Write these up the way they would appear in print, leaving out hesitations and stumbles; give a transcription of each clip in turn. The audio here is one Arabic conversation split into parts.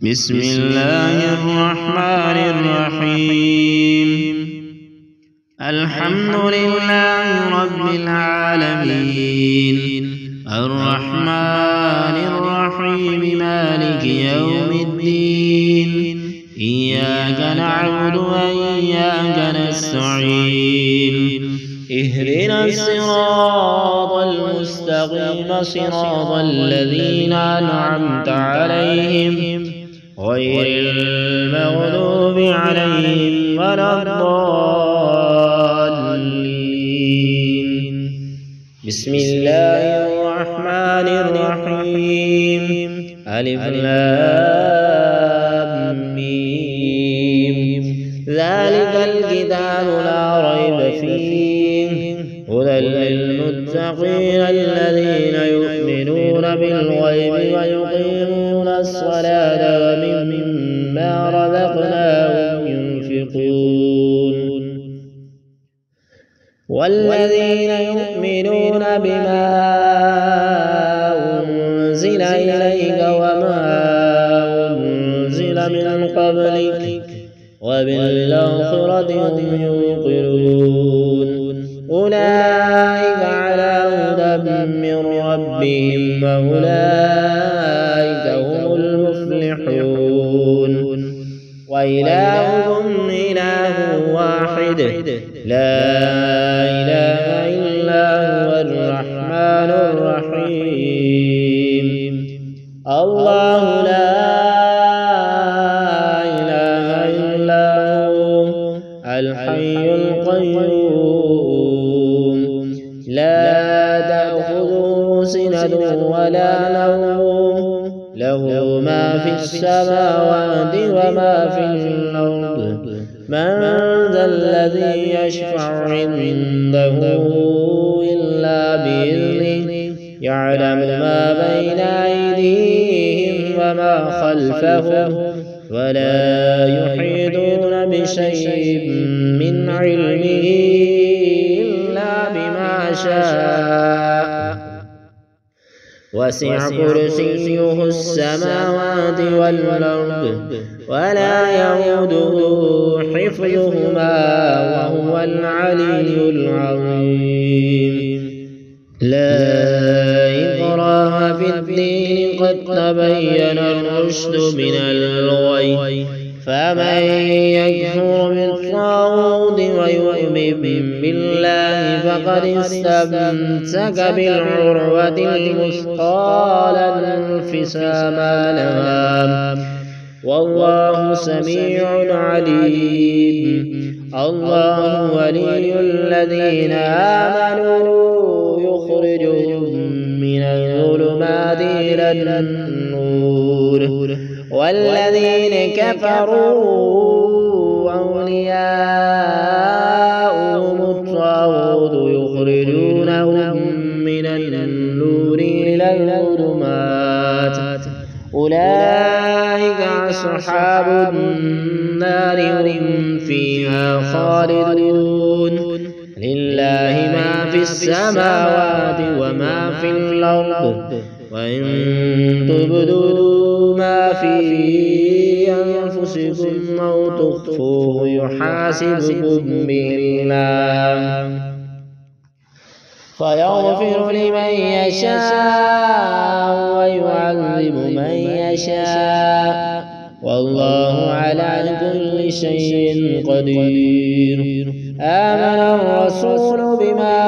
بسم الله الرحمن الرحيم. الحمد لله رب العالمين، الرحمن الرحيم، مالك يوم الدين. إياك نعبد وإياك نستعين. اهدنا الصراط المستقيم، صراط الذين أنعمت عليهم غير المغضوب عليهم ولا الضالين. بسم الله الرحمن الرحيم. ألف لام ميم. ذلك الكتاب لا ريب فيه، هدى للمتقين الذين يؤمنون بالغيب ويقيمون الصلاة ومما رزقناهم ينفقون. والذين يؤمنون بما أنزل إليك وما أنزل من قبلك وبالآخرة هم يوقنون. أولئك على هدى من ربهم وأولئك هم المفلحون. وإلهكم إله واحد، لا إله إلا هو الرحمن الرحيم. الله لا إله إلا هو الحي القيوم، لا تأخذه سنة ولا نوم، له ما في السماوات وما في الأرض. من ذا الذي يشفع عنده إلا بإذنه، يعلم ما بين أيديهم وما خلفهم، ولا يحيطون بشيء من علمه إلا بما شاء. وسع كرسيه السماوات والأرض ولا يئوده حفظهما وهو العلي العظيم. لا إكراه في الدين، قد تبين الرشد من الغي. فمن يكفر بالطاغوت ويؤمن بالله فقد استمسك بالعروة الوثقى لا انفصام لها، والله سميع عليم. الله ولي الذين آمنوا يخرجهم من الظلمات إلى النور، والذين كفروا أولياؤهم الطاغوت يخرجونهم من النور إلى الظلمات. أولئك أصحاب النار، هم فيها خالدون. لله ما في السماوات وما في الأرض، وإن تبدوا ما في أنفسكم أو تخفوه يحاسبكم به الله، فيغفر لمن يشاء ويعذب من يشاء، والله على كل شيء قدير. آمن الرسول بما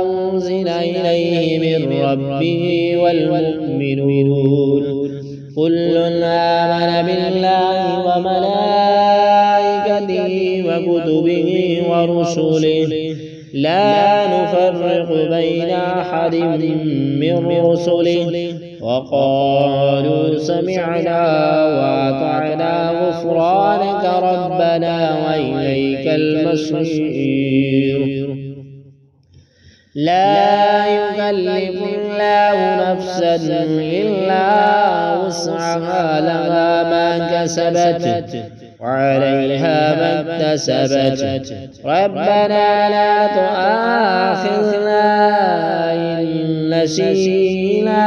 أنزل إليه من ربه والمؤمنون كل آمن بالله وملائكته وكتبه ورسله، لا نفرق بين أحد من رسله، وقالوا سمعنا وأطعنا غفرانك ربنا وإليك المصير. لا يكلف الله نفسا إلا وسعها، لها ما كسبت وعليها ما اكتسبت. ربنا لا تؤاخذنا إن نسينا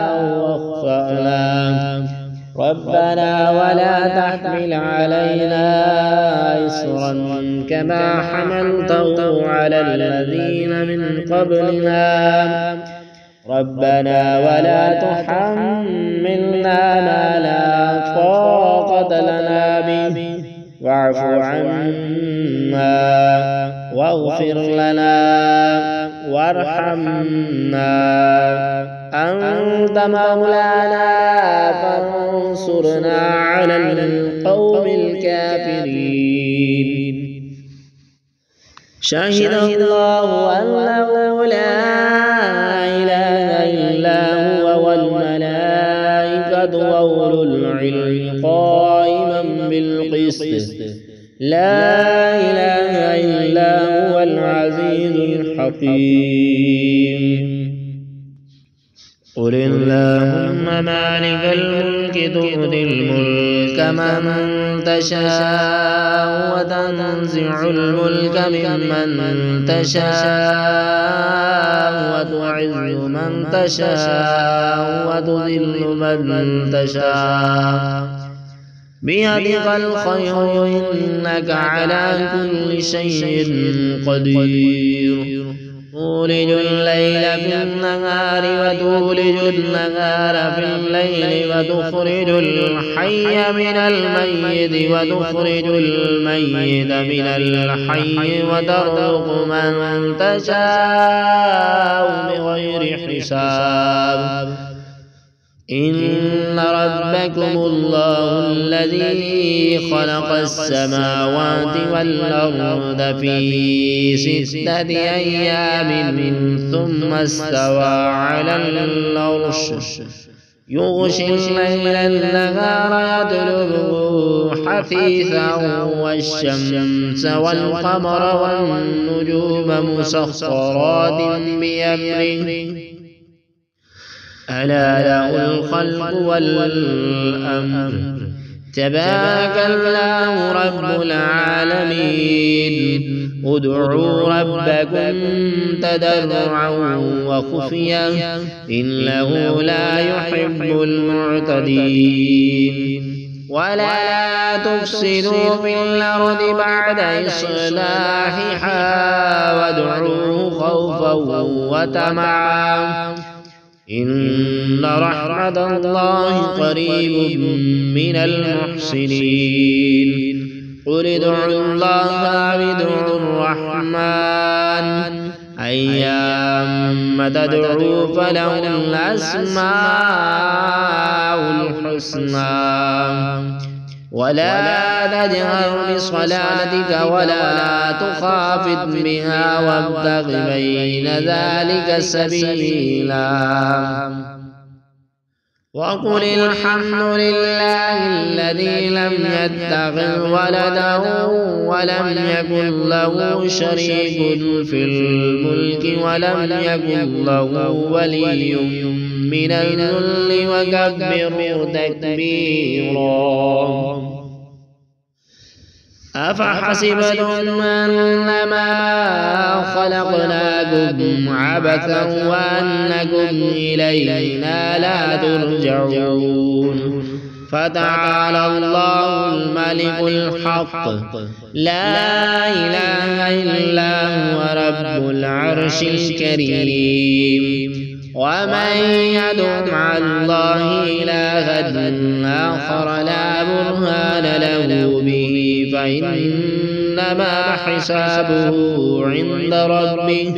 أو أخطأنا، ربنا ولا تحمل علينا إصرا كما حملته على الذين من قبلنا ربنا ولا تحملنا ما لا طاقة لنا به واعف عنا واغفر لنا وارحمنا أنت مولانا فانصرنا على القوم الكافرين. شهد الله أنه لا إله إلا هو والملائكة وأولو العلم قائما بالقسط لا إله إلا هو العزيز الحكيم. قل اللهم مالك الملك تؤتي الملك من تشاء وتنزع الملك ممن تشاء وتعز من تشاء وتذل من تشاء بيدك الخير إنك على كل شيء قدير. تولج الليل في النهار وتولج النهار في الليل وتخرج الحي من الميت وتخرج الميت من الحي وترزق من تشاء بغير حساب. إن ربكم الله الذي خلق السماوات والأرض في 6 أيام ثم استوى على العرش يغشي الليل النهار يطلبه حثيثا والشمس والقمر والنجوم مسخرات بأمره ألا له الخلق والأمر تبارك الله رب العالمين. ادعوا ربكم تضرعا وخفيا إنه لا يحب المعتدين. ولا تفسدوا في الأرض بعد إصلاحها وادعوه خوفا وطمعا إن رحمة الله قريب من المحسنين. قل ادعوا الله أو ادعوا الرحمن أيما تدعوا فله الأسماء الحسنى. ولا تجهر بصلاتك ولا تخافت بها وابتغ بين ذلك سبيلا. وقل الحمد لله الذي لم يتخذ ولدا ولم يكن له شريك في الملك ولم يكن له ولي من الذل وكبره تكبيرا. أفحسبتم أنما خلقناكم عبثا وأنكم إلينا لا ترجعون. فتعالى الله الملك الحق لا إله إلا هو رب العرش الكريم. ومن يدع مع الله إلها آخر لا برهان له به فإنما حسابه عند ربه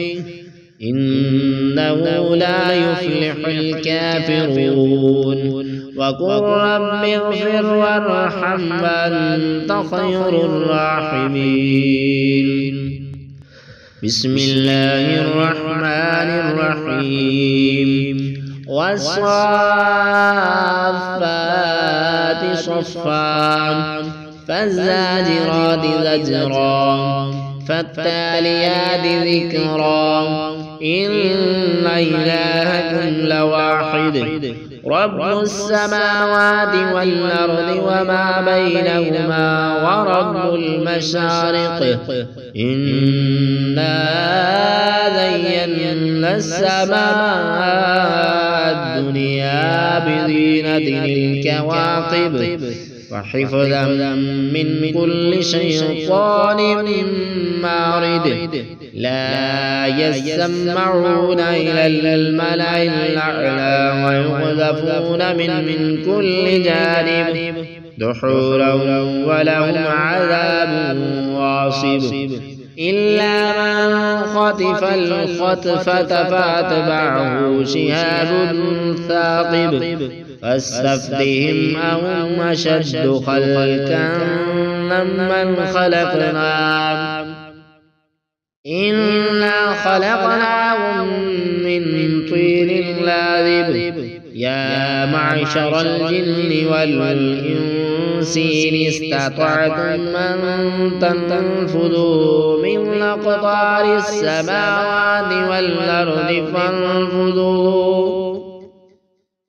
إنه لا يفلح الكافرون. وقل رب اغفر وارحم وأنت خير الراحمين. بسم الله الرحمن الرحيم. والصافات صفا فالزاجرات زجرا فالتاليات ذكرا إن إلهكم لواحد رب السماوات والأرض وما بينهما ورب المشارق إنا زينا السماء الدنيا بزينة الكواكب وحفظا من كل شيطان مارد لا يسمعون إلى الملأ الأعلى ويقذفون من كل جانب دحورا ولهم عذاب واصب إلا من خطف الخطفة فأتبعه شهاب ثاقب فاستفتهم أهم أشد خلقا ممن خلقنا إنا خلقناهم من طين لازب يا معشر الجن والإنس إن استطعتم أن تنفذوا من أقطار السماوات والأرض فانفذوا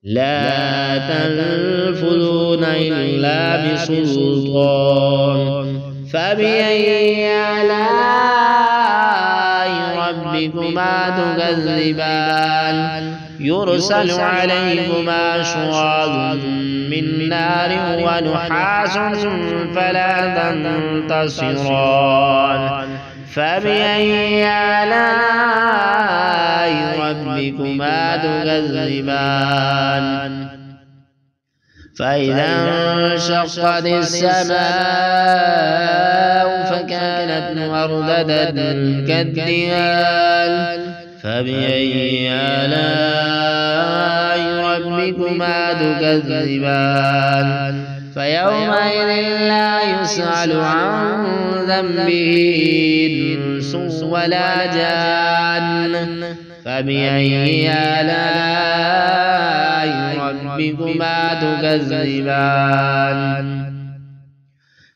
لا تنفذون إلا بسلطان فبأي آلاء ربكما تكذبان يرسل عليكما شواظ من نار ونحاس فلا تنتصران فبأي آلاء ربكما تكذبان فإذا انشقت السماء فكانت وردة كالدهان فبأي آلاء ربكما تكذبان فيومئذ لا يسأل عن ذنبه إنس ولا جان فبأي آلاء ربكما تكذبان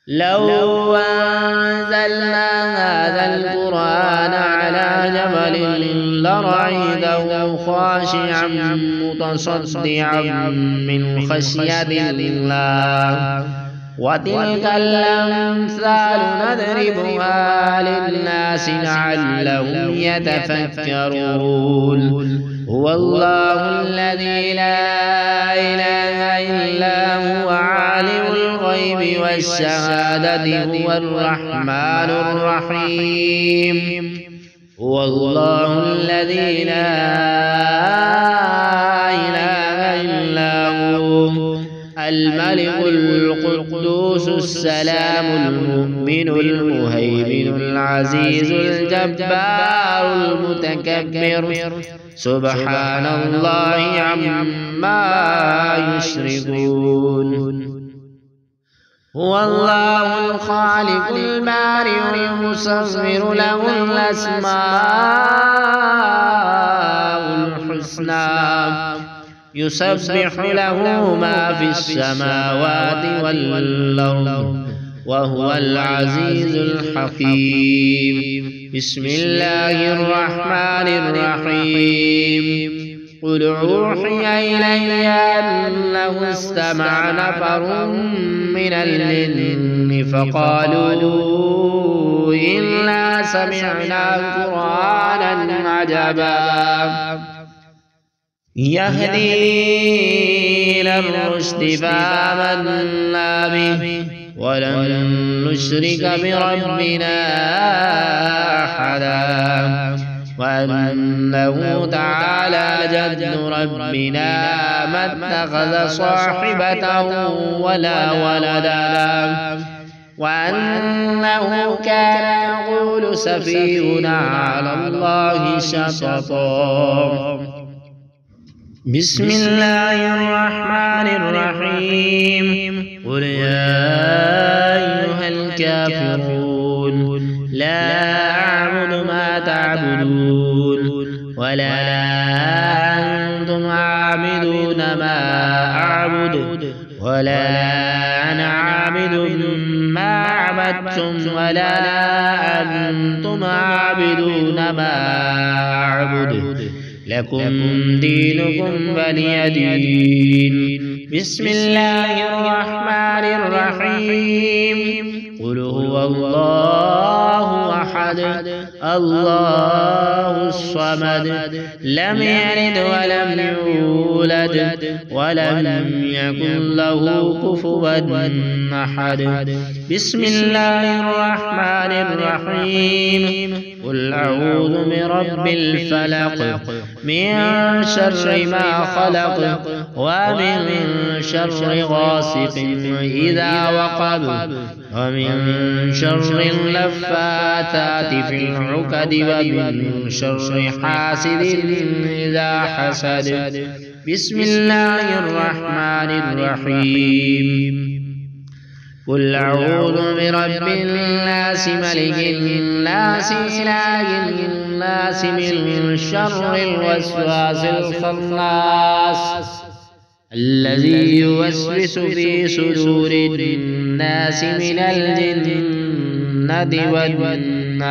لو أنزلنا هذا القرآن على جبل لرأيته خاشعا متصدعا من خشية الله وتلك الأمثال نضربها للناس لعلهم يتفكرون هو الله الذي لا إله إلا هو عالم الغيب والشهادة هو الرحمن الرحيم هو الله الذي لا إله إلا هو الملك القدوس السلام المؤمن المهيمن العزيز الجبار المتكبر سبحان الله عما يشركون هو الله الخالق البارئ المصور له الأسماء الحسنى يسبح له ما في السماوات والأرض وهو العزيز الحكيم بسم الله الرحمن الرحيم قل أوحي إلي أنه استمع نفر من الجن فقالوا إنا سمعنا قرآنا عجبا يهدي إلى الرشد فآمنا به ولن نشرك بربنا أحدا وأنه تعالى جد ربنا ما اتخذ صاحبة ولا ولدا وأنه كان يقول سفيهنا على الله شططا بسم الله الرحمن الرحيم قل يا أيها الكافرون لا أعبد ما تعبدون ولا أنتم عابدون ما أعبد ولا أنا عابد ما عبدتم ولا أنتم عابدون ما أعبد لكم دينكم ولي دين بسم الله الرحمن الرحيم قل هو الله أحد أحد الله الصمد لم يلد ولم يولد ولم يكن له كفوا أحد بسم الله الرحمن الرحيم قل أعوذ برب الفلق من شر ما خلق ومن شر غاسق إذا وقب ومن شر اللفاتات في العقد ومن شر حاسد إذا حسد بسم الله الرحمن الرحيم قل أعوذ برب الناس ملك الناس إله الناس من شر الوسواس الخناس الذي يوسوس في صدور الناس من الجنة والناس.